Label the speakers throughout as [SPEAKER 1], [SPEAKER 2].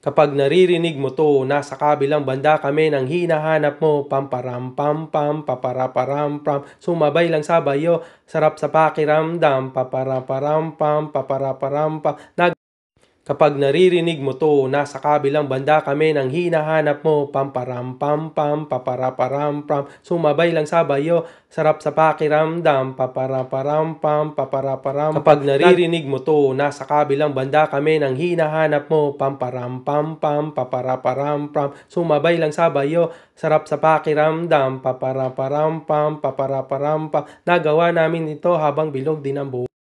[SPEAKER 1] Kapag naririnig mo 'to, nasa kabilang banda kami ng hinahanap mo, pamparam-pam-pam, papara-param-pam, sumabay lang sa bayo, sarap sa pakiramdam, papara-param-pam, papara-param-pam, Kapag naririnig mo 'to, nasa kabilang banda kami ng hinahanap mo, pamparam-pam-pam, papara-param-pam, sumabay lang sa bayo, sarap sa pakiramdam, papara-param-pam, papara-param-pam. Kapag naririnig mo 'to, nasa kabilang banda kami ng hinahanap mo, pamparam-pam-pam, papara-param-pam, sumabay lang sa bayo, sarap sa pakiramdam, papara-param-pam, papara-param-pam, nagawa namin ito habang bilog din ang buhay.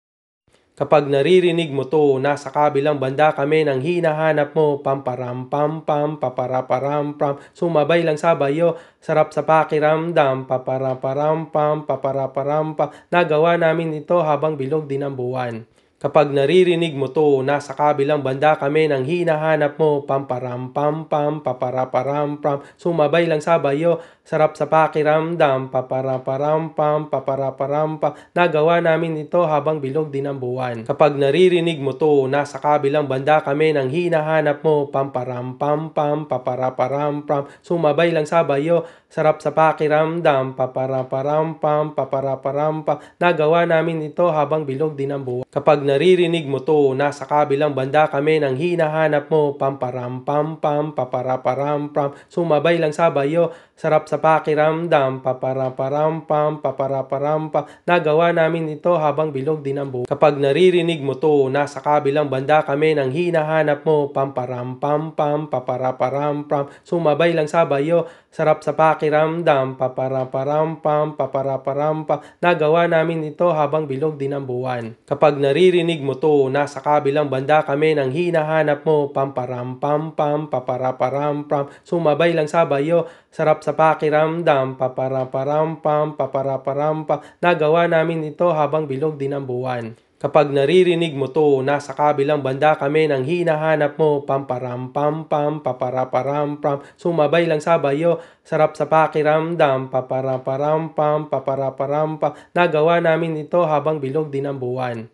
[SPEAKER 1] Kapag naririnig mo 'to, nasa kabilang banda kami ng hinahanap mo, pamparam-pam-pam, papara-param-pam, sumabay lang sa bayo, sarap sa pakiramdam, papara-param-pam, papara-param-pam, nagawa namin ito habang bilog din ang buwan. Kapag naririnig mo 'to, nasa kabilang banda kami ng hinahanap mo, pamparam-pam-pam, papara-param-pam, sumabay lang sa bayo, sarap sa pakiramdam, papara-param-pam, papara-param-pam, nagawa namin ito habang bilog din ang buwan. Kapag naririnig mo 'to, nasa kabilang banda kami ng hinahanap mo, pamparam-pam-pam, papara-param-pam, sumabay lang sa bayo, sarap sa pakiramdam, papara-param-pam, papara-param-pam, nagawa namin ito habang bilog din ang buwan. Kapag naririnig mo 'to, nasa kabilang banda kami ng hinahanap mo, pamparam-pam-pam, papara-param-pam, sumabay lang sa bayo, sarap sa pakiramdam, papara-param-pam, papara-param-pam, nagawa namin ito habang bilog din ang buwan. Kapag naririnig mo 'to, nasa kabilang banda kami ng hinahanap mo, pamparam-pam-pam, papara-param-pam, sumabay lang sa bayo, sarap sa pakiramdam, papara-param-pam, papara-param-pam, nagawa namin ito habang bilog din ang buwan. Kapag naririnig mo 'to, nasa kabilang banda kami ng hinahanap mo, pamparam-pam-pam, papara-param-pam, sumabay lang sa bayo, sarap sa pakiramdam, papara-param-pam, papara-param-pam, nagawa namin ito habang bilog din ang buwan. Kapag naririnig mo 'to, nasa kabilang banda kami ng hinahanap mo, pamparam-pam-pam, papara-param-pam, sumabay lang sa bayo, sarap sa pakiramdam, papara-param-pam, papara-param-pam, nagawa namin ito habang bilog din ang buwan.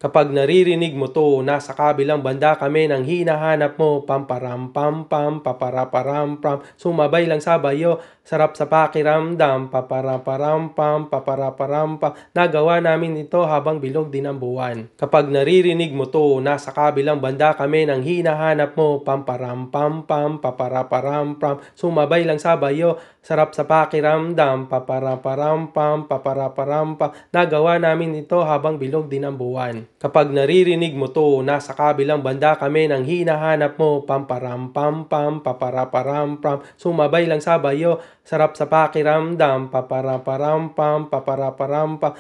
[SPEAKER 1] Kapag naririnig mo 'to, nasa kabilang banda kami ng hinahanap mo, pamparam-pam-pam, papara-param-pam, sumabay lang sa bayo, sarap sa pakiramdam, papara-param-pam, papara-param-pam, nagawa namin ito habang bilog din ang buwan. Kapag naririnig mo 'to, nasa kabilang banda kami ng hinahanap mo, pamparam-pam-pam, papara-param-pam, sumabay lang sa bayo, sarap sa pakiramdam, papara-param-pam, papara-param-pam, nagawa namin ito habang bilog din ang buwan. Kapag naririnig mo 'to, nasa kabilang banda kami ng hinahanap mo, pamparam-pam-pam, papara-param-pam, sumabay lang sa bayo, sarap sa pakiramdam, papara-param-pam, papara-param-pam,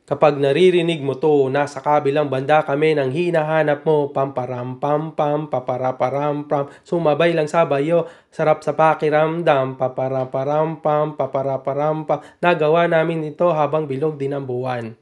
[SPEAKER 1] Kapag naririnig mo 'to, nasa kabilang banda kami ng hinahanap mo, pamparam-pam-pam, papara-param-pam, sumabay lang sa bayo, sarap sa pakiramdam, papara-param-pam, papara-param-pam, nagawa namin ito habang bilog din ang buwan.